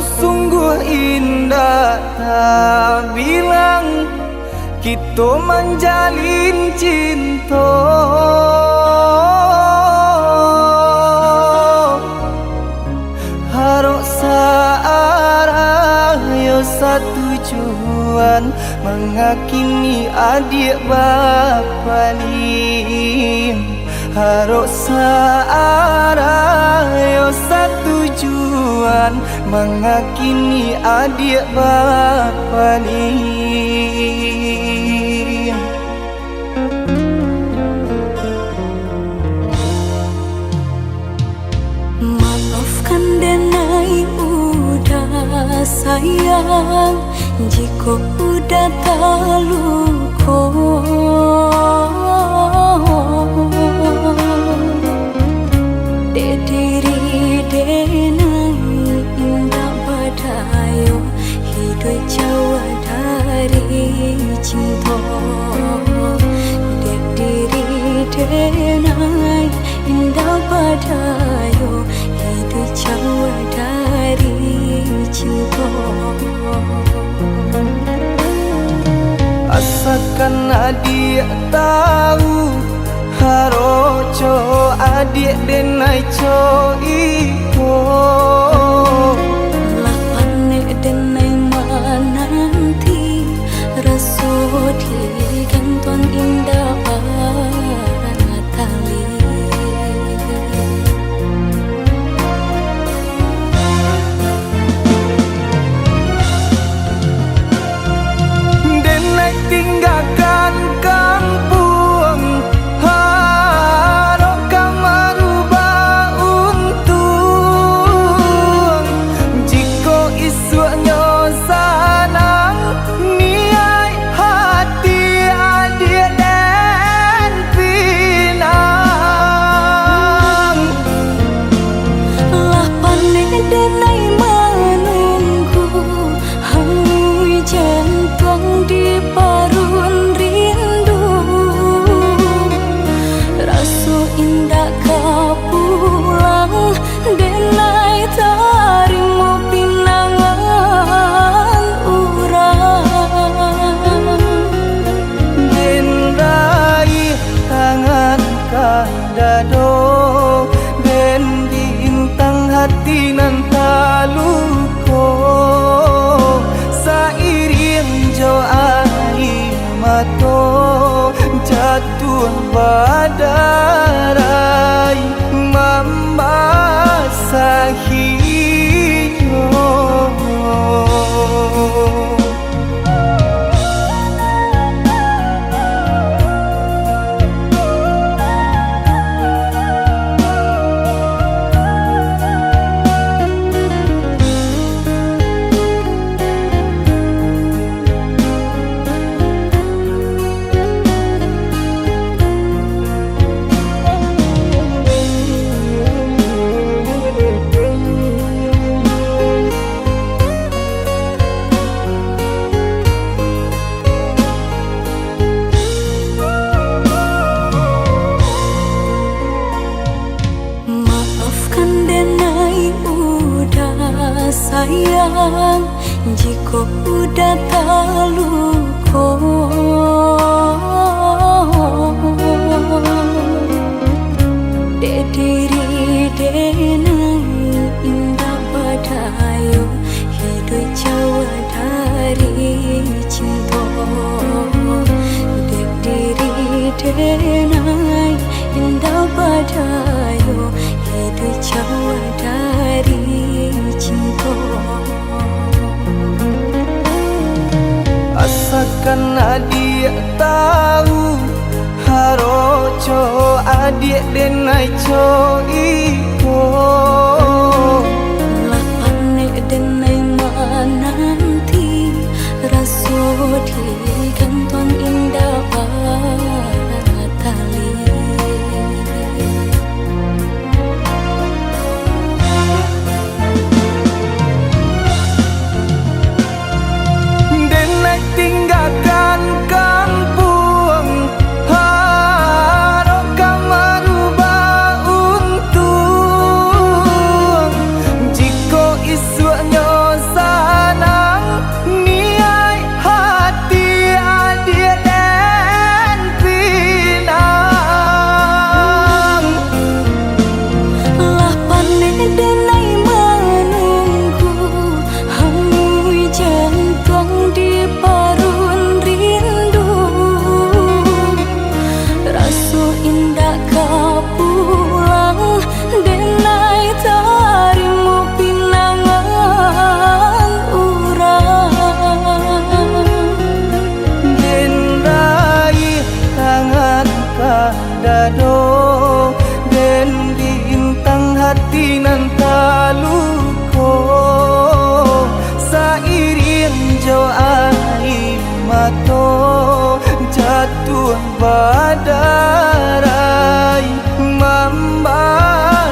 sungguh indah, tak bilang kita menjalin cinta. Harok searah yo satujuan, mengakini adik bapa lim. Harok searah yo satujuan, mengakini adik bapa lim. Maafkan denai udah sayang, jika udah terluka. Dek diri denai indah badayo, hidup jauh dari cinta. Dek diri denai indah badayo, hidup jauh dari cinta. Asalkan adik tahu, haroco adik denai co iko. Lapane denai menanti, rasu di gantung indah tali. Tinggalkan kampung, harap kau merubah untung. Jika isunya sanang, niat hati adik dan pinang. Lapan denai menunggu, hangus jantung di parun rindu. Rasu indah kau pulang, denai tarimo pinangan urang. Denai tangan kadado, den bintang hati nan taluko. Sairing jo air mato, jatuh badarai membasahi yo. Sayang, jika udah terluka. Dek diri denai indah badayo, hidup jauh dari cinta. Dek diri denai indah badayo, hidup jauh dari cinta. Asalkan adik tahu, haroco adik denai co iko. Lapane denai menanti, rasu di gantung indah tali. Tinggalkan kampung, harap kau merubah untung. tuah badarai membasahiyo.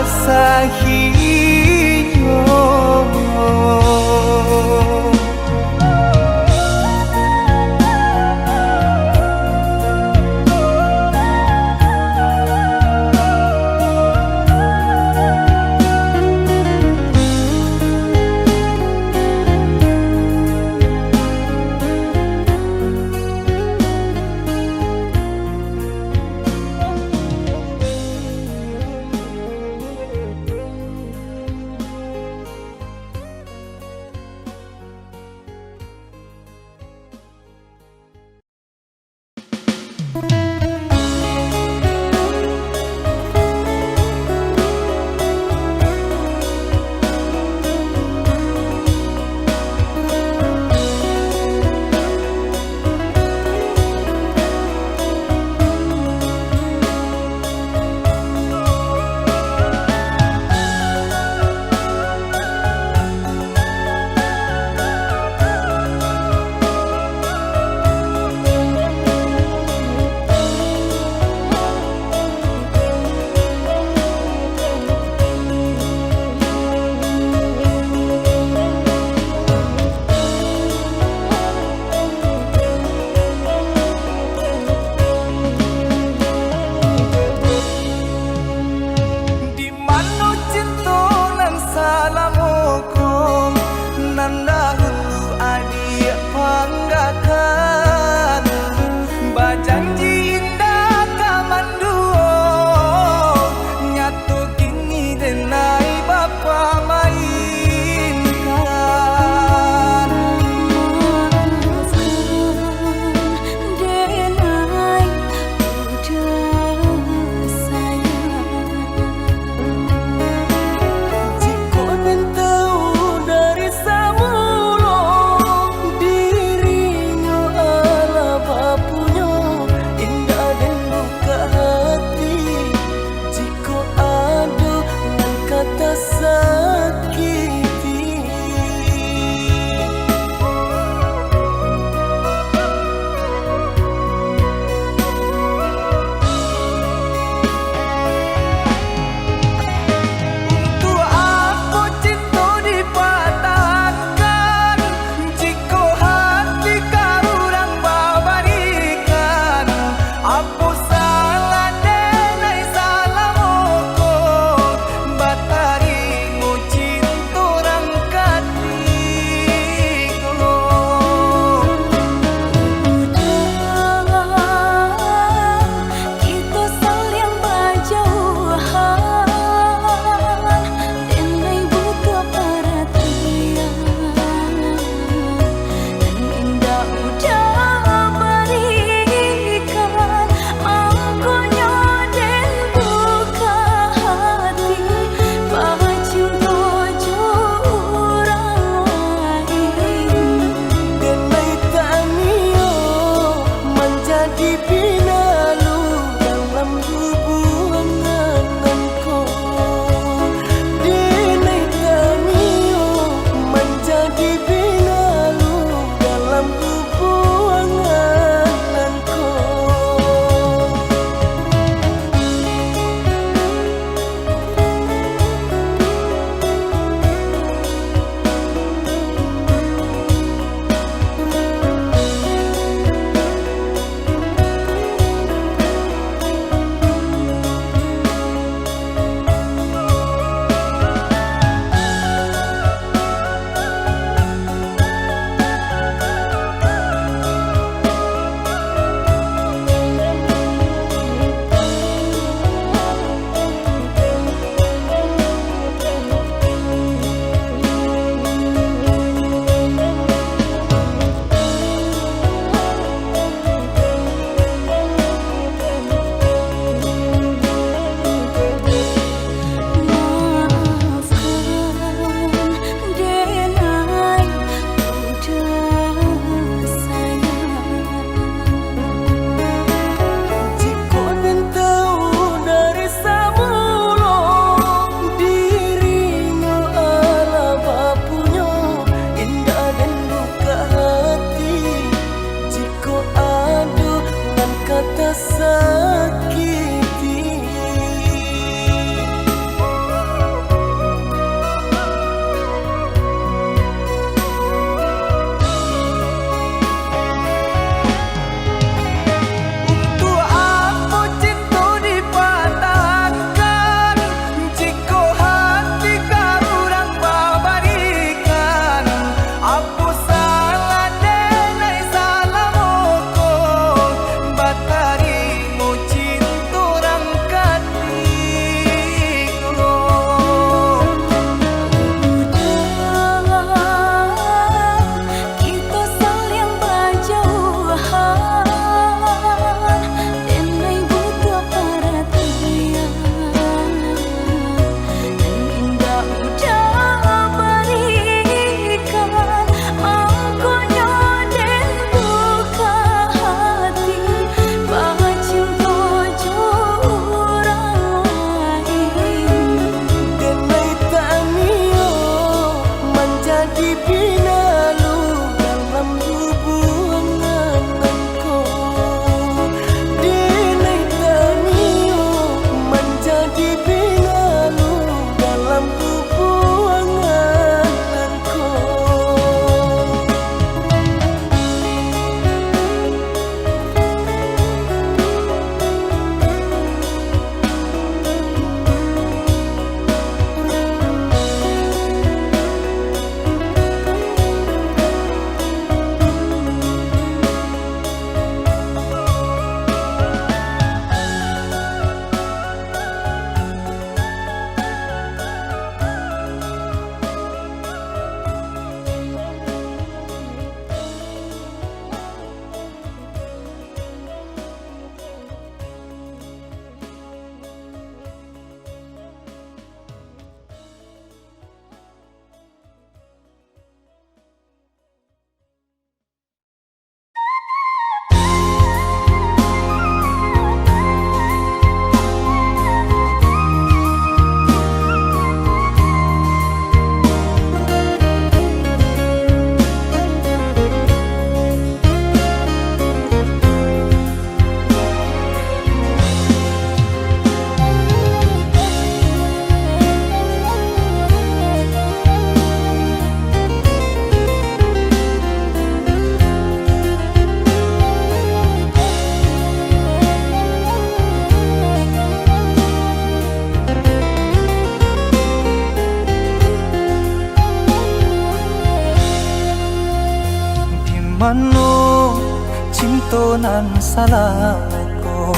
nan salahku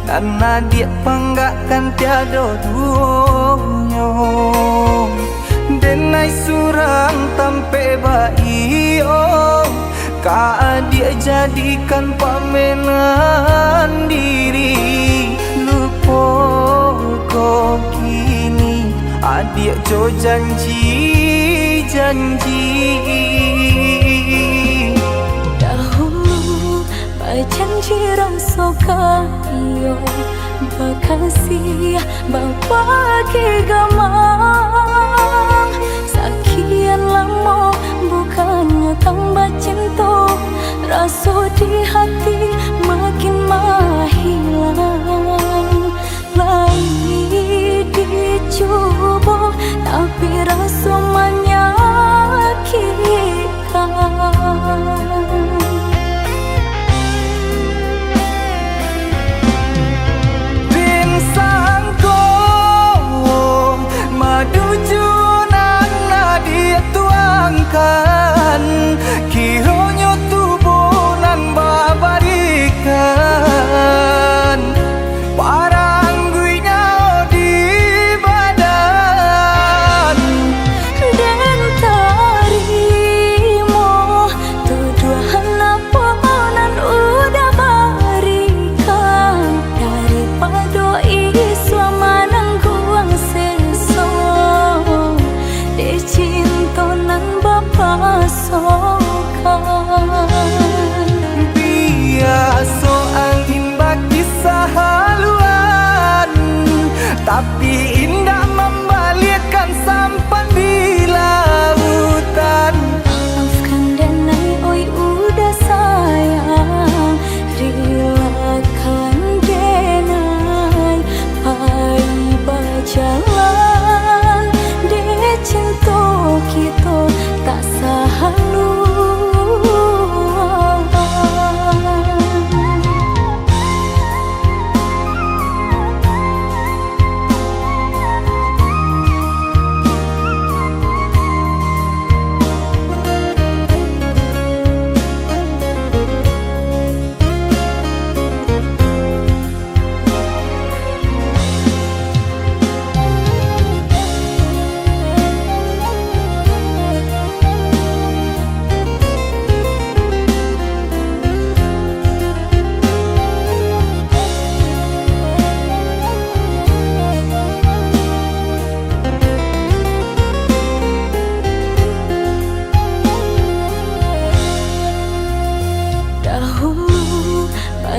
dan adik panggakkan tiada duanya denai surang tampe baio ka adik jadikan pamenan diri lupa kau kini adik jo janji dahulu janji rasa kayo bakasih bapake gamang sekian lama bukannya tambah cinta rasa di hati makin menghilang lagi dicoba tapi rasa menyakitkan. Kiranya tubuh nan babarikan parang guinya di badan dan tarimo tuduhan apa nan udah barikan daripada isu manang kuang seso di cinta nan biasa angin bakisah haluan tapi indah membalikkan sampan di lautan. Maafkan denai oi udah sayang relakan denai pai berjalan de cinta kita tak sahalu.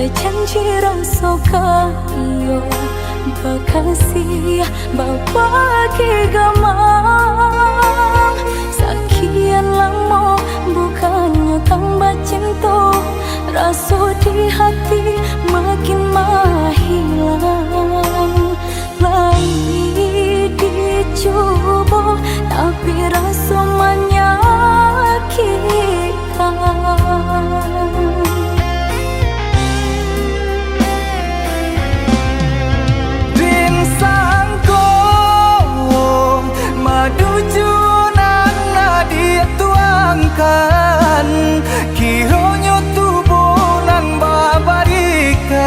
Janji rasa kayo bakasih bapake gamang sekian lama bukannya tambah cinta rasa di hati makin menghilang lagi dicoba tapi rasa menyakitkan. Kiranya tubuh nan babarikan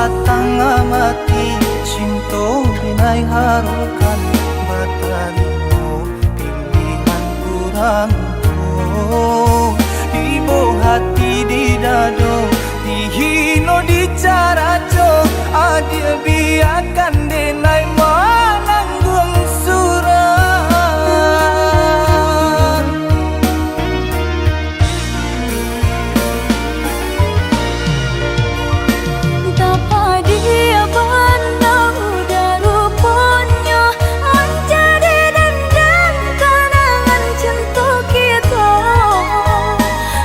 satang mati cinta binai harukan batalimo pilihan kurang tuh ibu hati di dado dihino di cara cok adia biarkan denai mananggung suran Tapa dia pandang udah rupanya menjadi dendam kenangan cinta kita.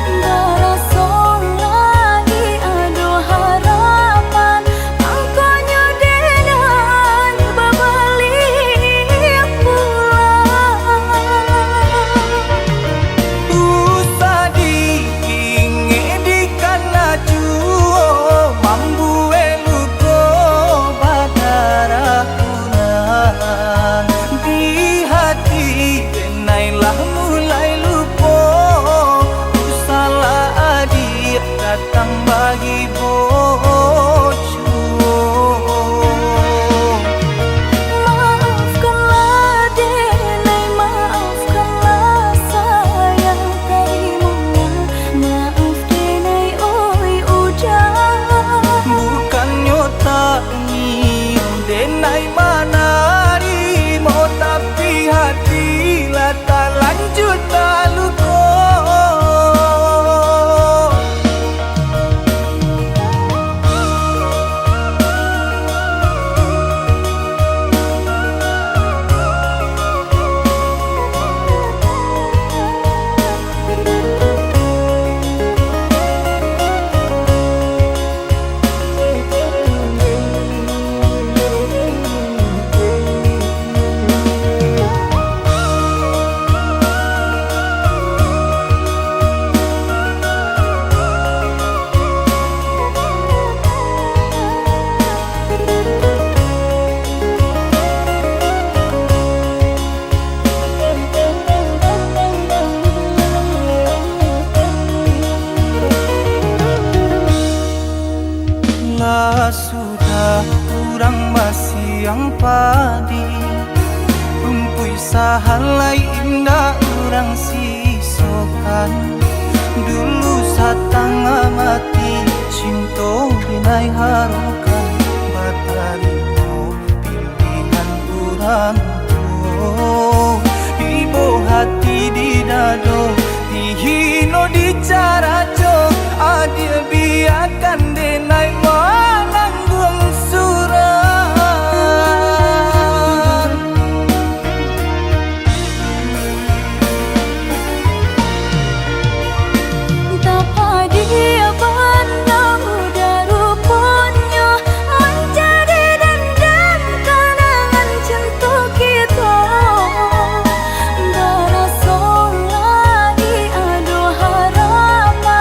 Berasa lagi ada harapan angkonya dengan berbalik pulang. usah diinge di kana juo mambu eluko badara kurang di hati denailah mulai lupo usalah adik datang bagi bocor. Maafkanlah denai, maafkanlah sayang terimonya. Maaf denai, oi udah. Bukannya tak nyium denai manarimo tapi hatilah tak lanjut tak luko. Lah sudah kurang masih yang padi rumpui sahalai indah orang sisokan dulu satang mati cinta binai harukan batalimo pilihan kurang tuh ibu hati di dado dihino di cara cok adia biarkan denai mananggung suran. Tapa dia pandang udah rupanya menjadi dendam kenangan cinta kita. Berasa lagi ada harapan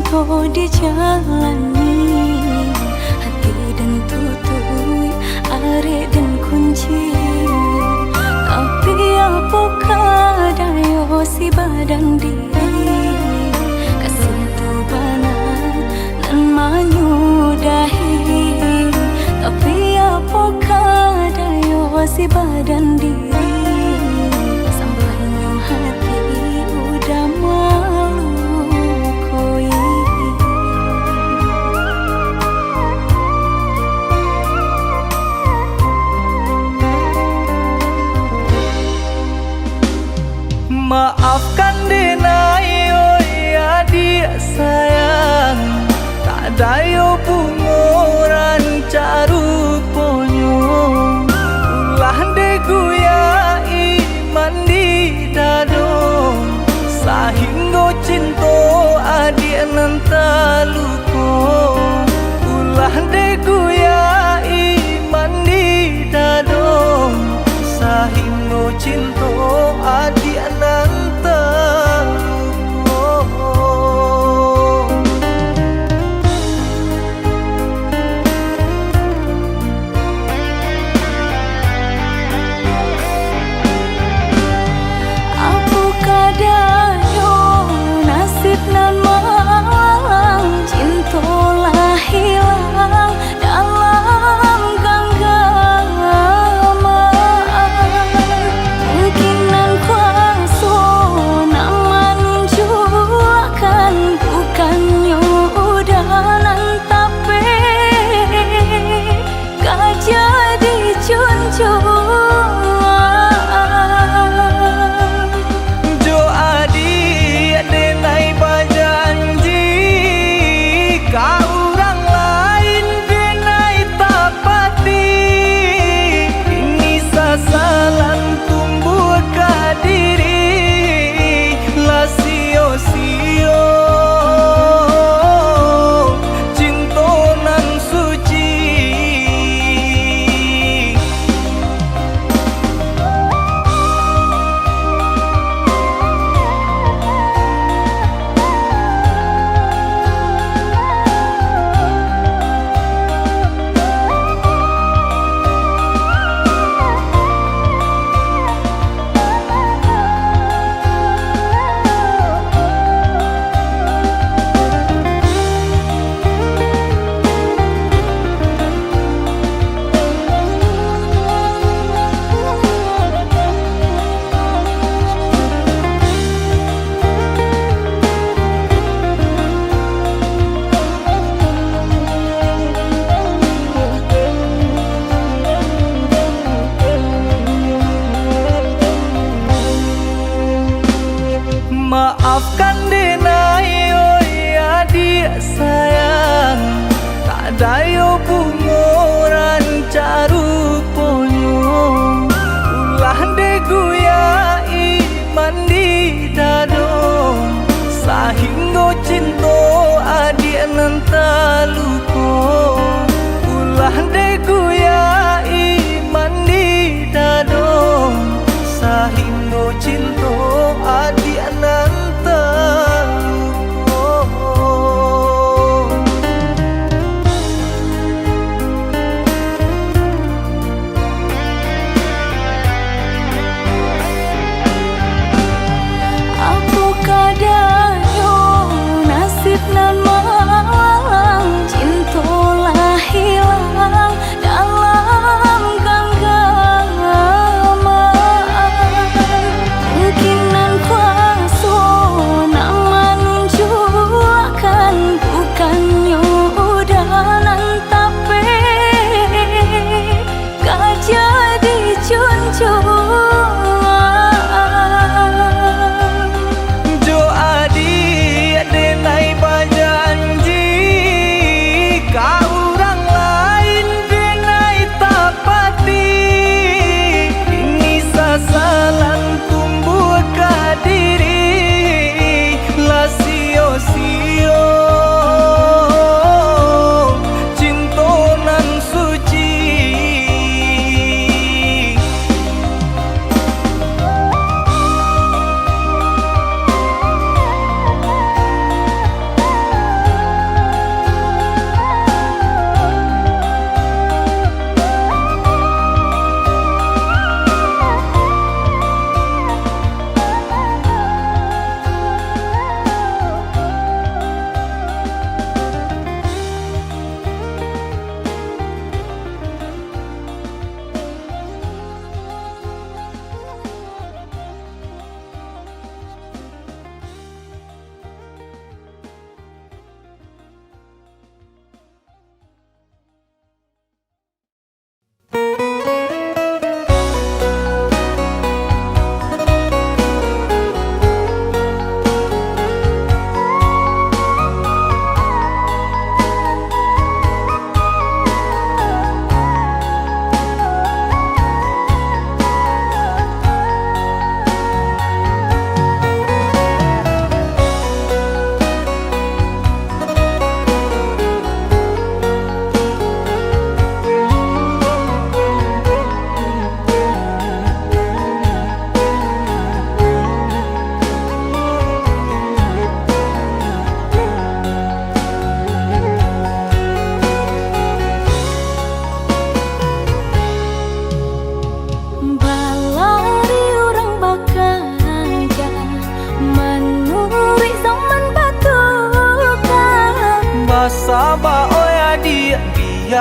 cinta dijalani, hati dan tutui, are dan kunci. Tapi apakah daya si badan diri, kasih tu bana dan menyudahi. Tapi apakah daya si badan diri, sampainya hati udah melukui. Maafkan denai oi adik sayang, tak dayo pungoran caru ponyo. Ulah de guyai mandi dado, sahinggo cinto adik nanta luko. Ulah de guyai mandi dado, sahinggo cinto adik nanta luko. Apakah daya nasib nan malang, cinta lah hilang dalam genggaman. Mungkinan kuasa nak menjuakan, bukannya udahan tapi gak jadi junjungan. Jo adik denai berjanji, kau orang lain denai tak pati. Ini sasalan tumbuh ke diri, lah sio-sio cinta nan suci. Maafkan denai oi adik sayang, tak dayo pungoran caru ponyo. Ulah de guyai mandi dado, sahinggo cinto adik nanta luko. Ulah de guyai mandi dado, sahinggo cinto adik nanta luko. Apakah daya nasib nan malang, cinta lah hilang dalam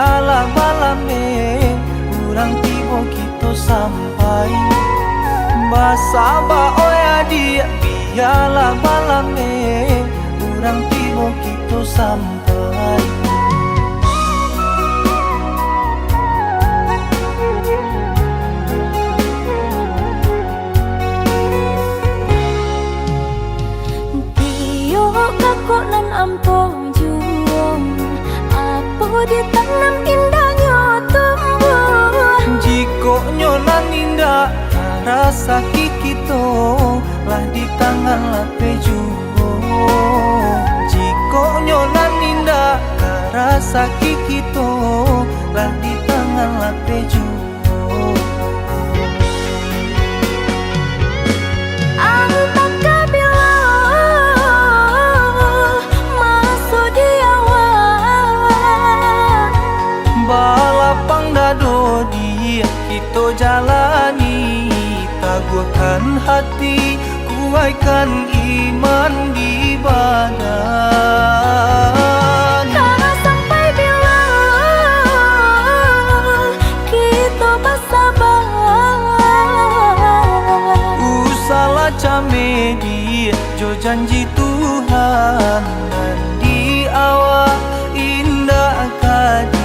biarlah balame urang tiba kita sampai basaba oya dia biarlah balame urang tiba kita sampai. Kok nan ampo juang apa ditanam indahnya tumbuh jiko nyonan indah rasa kikito lah di tangan lape juo jiko nyonan indah rasa kikito lah di tangan lape juo. Kita jalani, taguhkan hati, kuaikan iman di badan. Karena sampai bila kita bersabar, usalah camedi, jo janji Tuhan dan di awal indah kadi.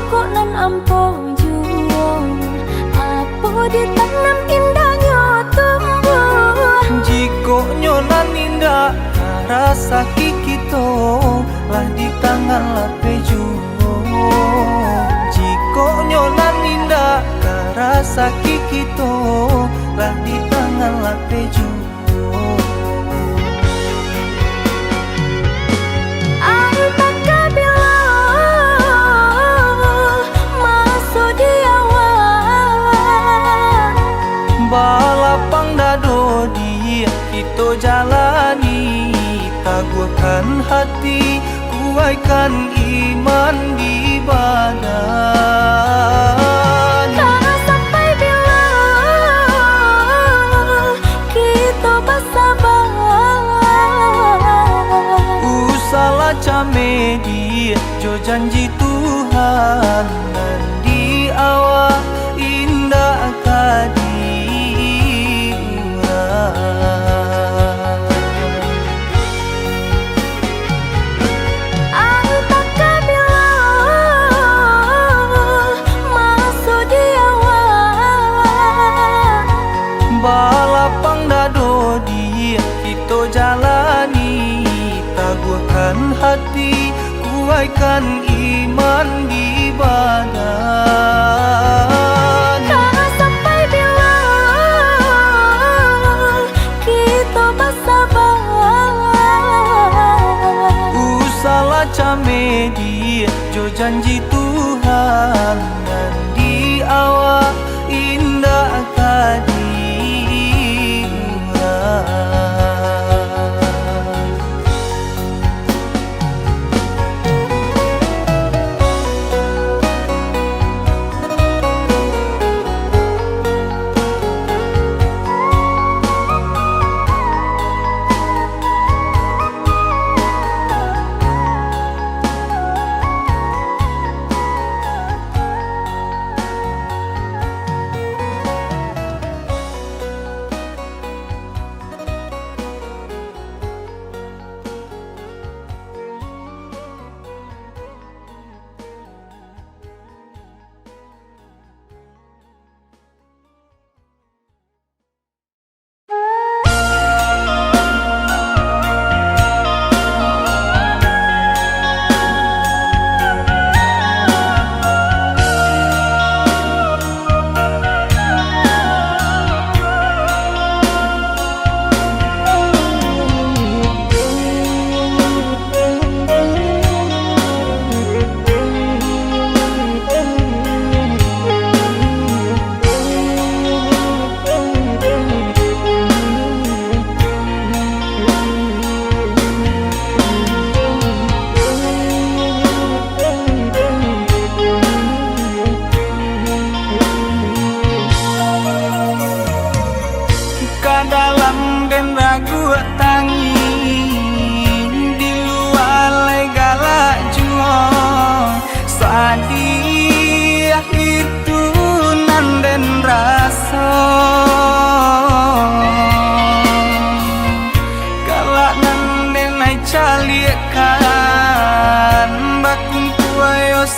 kok nan ampo juang apa ditanam indahnya tumbuh jiko nyonan indah rasa kikito lah di tangan lape juo jiko nyonan indah rasa kikito lah di tangan lape juo. Balapang dado dia kita jalani taguhkan hati kuaikan iman di badan karena sampai bila kita bersabar usalah camedi jo janji Tuhan dan di awal indah kadi. Balapang dado dia kita jalani taguhkan hati kuaikan iman di badan karena sampai bila kita bersabar usalah camedi jo janji Tuhan dan di awal indah kadi.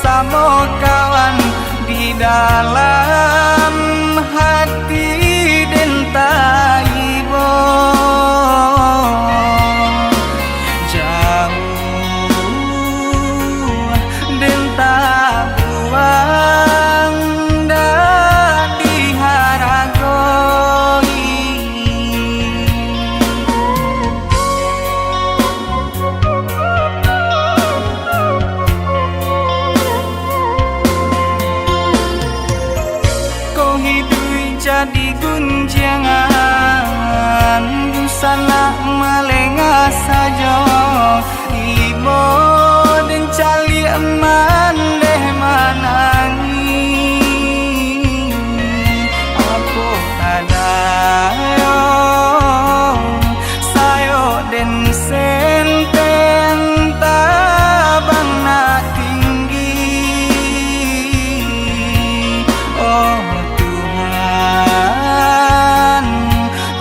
samo kawan di dalam hati den taibo jauh den tabuang dah diharagoi kau hidup jadi gunjangan busana melengah saja ibo dan cali eman deh manangi aku kadayo sayo den senteng tabang na tinggi oh Tuhan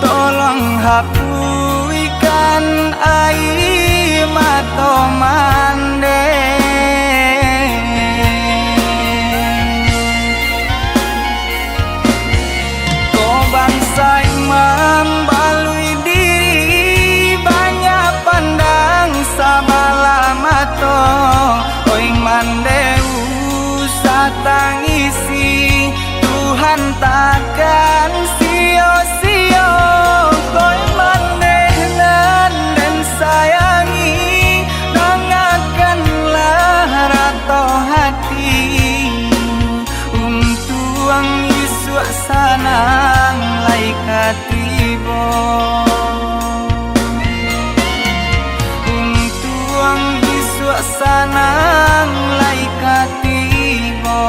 tolong hapuikan air mata mande kau bangsa imam balui diri banyak pandang sabala mato oi mandeu satangisi Tuhan takkan sio-sio koi manehnan dan sayangi dengarkanlah rato hati untuang Yesus sanang laikat tibo untuang Yesus sanang laikat tibo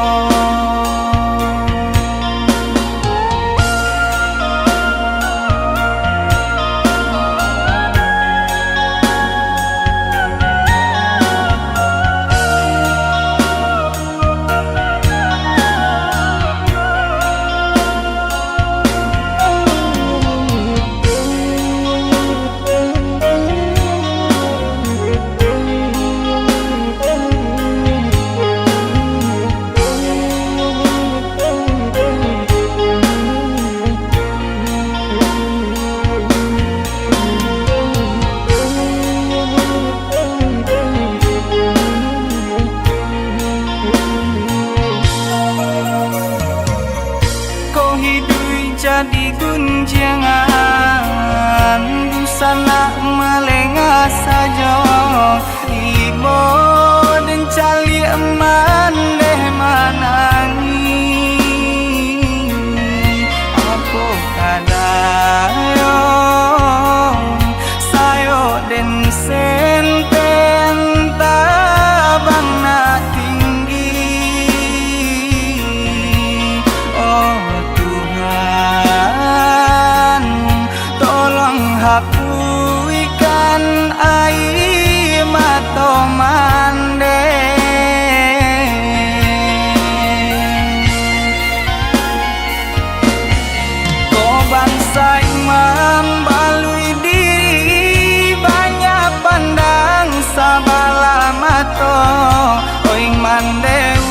jadi gunjangan busana melengah saja ibo dan cali eman deh manangi aku kadayo sayo den senteng tabang na tinggi oh hapuikan air mata mande kau bangsa imam balui diri banyak pandang sabala mato oi mandeu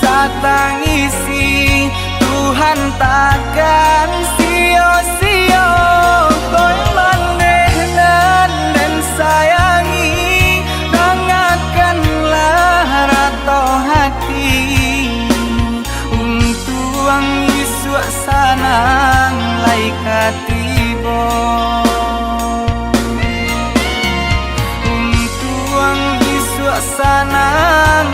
satangisi Tuhan takkan sio-sio koi manehnan dan sayangi dengarkanlah rato hati untuang Yesus sanang laikat tibo untuang Yesus sanang